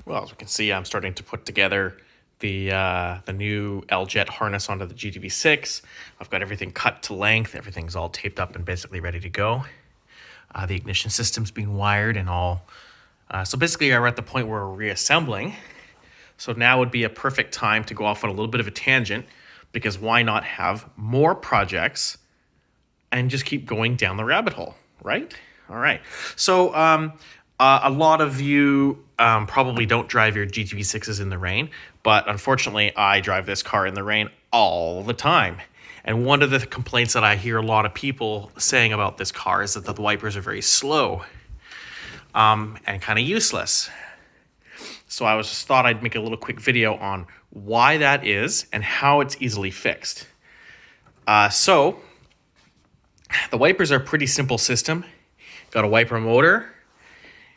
Well, as we can see, I'm starting to put together the new L-Jet harness onto the GTV6. I've got everything cut to length. Everything's all taped up and basically ready to go. The ignition system's being wired and all. So basically, we're at the point where we're reassembling. So now would be a perfect time to go off on a little bit of a tangent, because why not have more projects and just keep going down the rabbit hole, right? All right. So a lot of you probably don't drive your GTV6s in the rain, but unfortunately, I drive this car in the rain all the time. And one of the complaints that I hear a lot of people saying about this car is that the wipers are very slow and kind of useless. So I just thought I'd make a little quick video on why that is and how it's easily fixed. So the wipers are a pretty simple system. Got a wiper motor.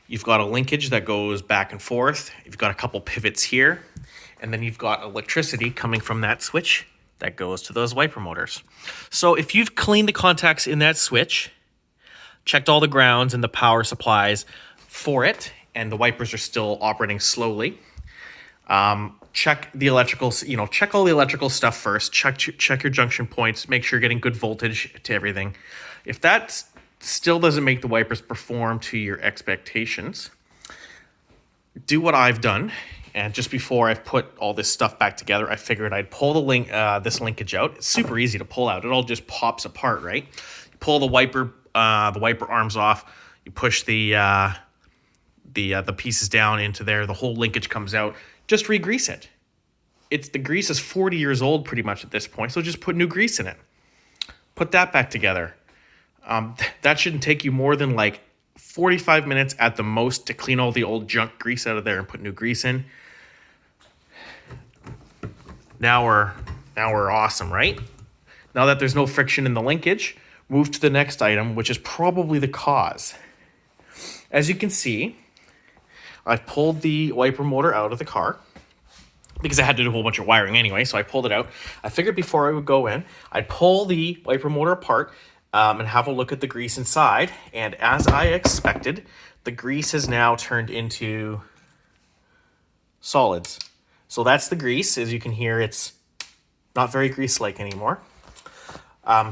You've got a linkage that goes back and forth. You've got a couple pivots here. And then you've got electricity coming from that switch that goes to those wiper motors. So if you've cleaned the contacts in that switch, checked all the grounds and the power supplies for it, and the wipers are still operating slowly, check the electrical, check all the electrical stuff first. Check your junction points. Make sure you're getting good voltage to everything. If that still doesn't make the wipers perform to your expectations, do what I've done. And just before I've put all this stuff back together, I figured I'd pull this linkage out. It's super easy to pull out. It all just pops apart, right? You pull the wiper arms off. You push the pieces down into there. The whole linkage comes out. Just re-grease it. The grease is 40 years old pretty much at this point, so just put new grease in it. Put that back together. That shouldn't take you more than like 45 minutes at the most to clean all the old junk grease out of there and put new grease in. Now we're awesome, right? Now that there's no friction in the linkage, move to the next item, which is probably the cause. As you can see, I've pulled the wiper motor out of the car because I had to do a whole bunch of wiring anyway, so I pulled it out. I figured before I would go in, I'd pull the wiper motor apart and have a look at the grease inside. And as I expected, the grease has now turned into solids. So that's the grease. As you can hear, it's not very grease-like anymore.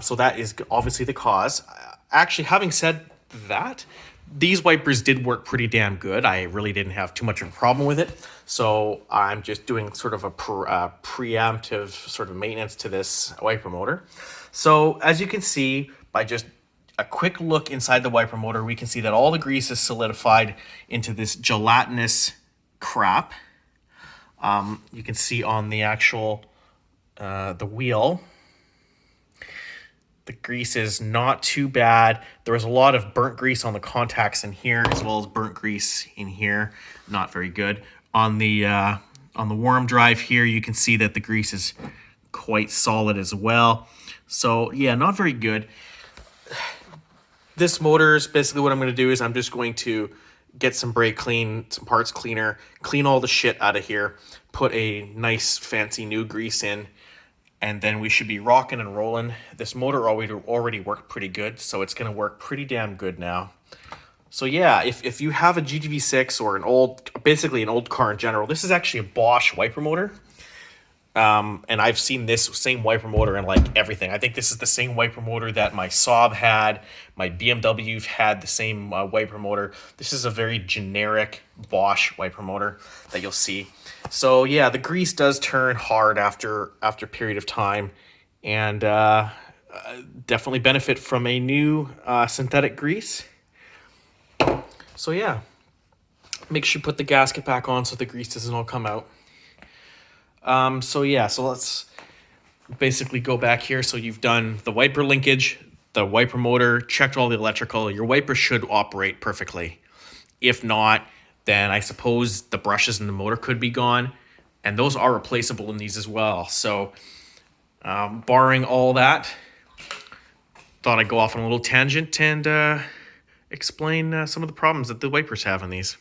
So that is obviously the cause. Actually, having said that, these wipers did work pretty damn good. I really didn't have too much of a problem with it. So I'm just doing sort of a preemptive sort of maintenance to this wiper motor. So as you can see, by just a quick look inside the wiper motor, we can see that all the grease is solidified into this gelatinous crap. You can see on the actual, the wheel, the grease is not too bad. There was a lot of burnt grease on the contacts in here, as well as burnt grease in here. Not very good. On the worm drive here, you can see that the grease is quite solid as well. So yeah, not very good. This motor is basically what I'm going to do is I'm just going to get some brake clean, some parts cleaner, clean all the shit out of here, put a nice fancy new grease in, and then we should be rocking and rolling. This motor already worked pretty good, so it's going to work pretty damn good now. So yeah, if you have a GTV6 or basically an old car in general, this is actually a Bosch wiper motor. And I've seen this same wiper motor in like everything. I think this is the same wiper motor that my Saab had, my BMW had the same wiper motor. This is a very generic Bosch wiper motor that you'll see. So yeah, the grease does turn hard after a period of time, and definitely benefit from a new synthetic grease. So yeah, make sure you put the gasket back on so the grease doesn't all come out. So let's basically go back here. So you've done the wiper linkage, the wiper motor, checked all the electrical. Your wiper should operate perfectly. If not, then I suppose the brushes in the motor could be gone, and those are replaceable in these as well. So barring all that, thought I'd go off on a little tangent and explain some of the problems that the wipers have in these.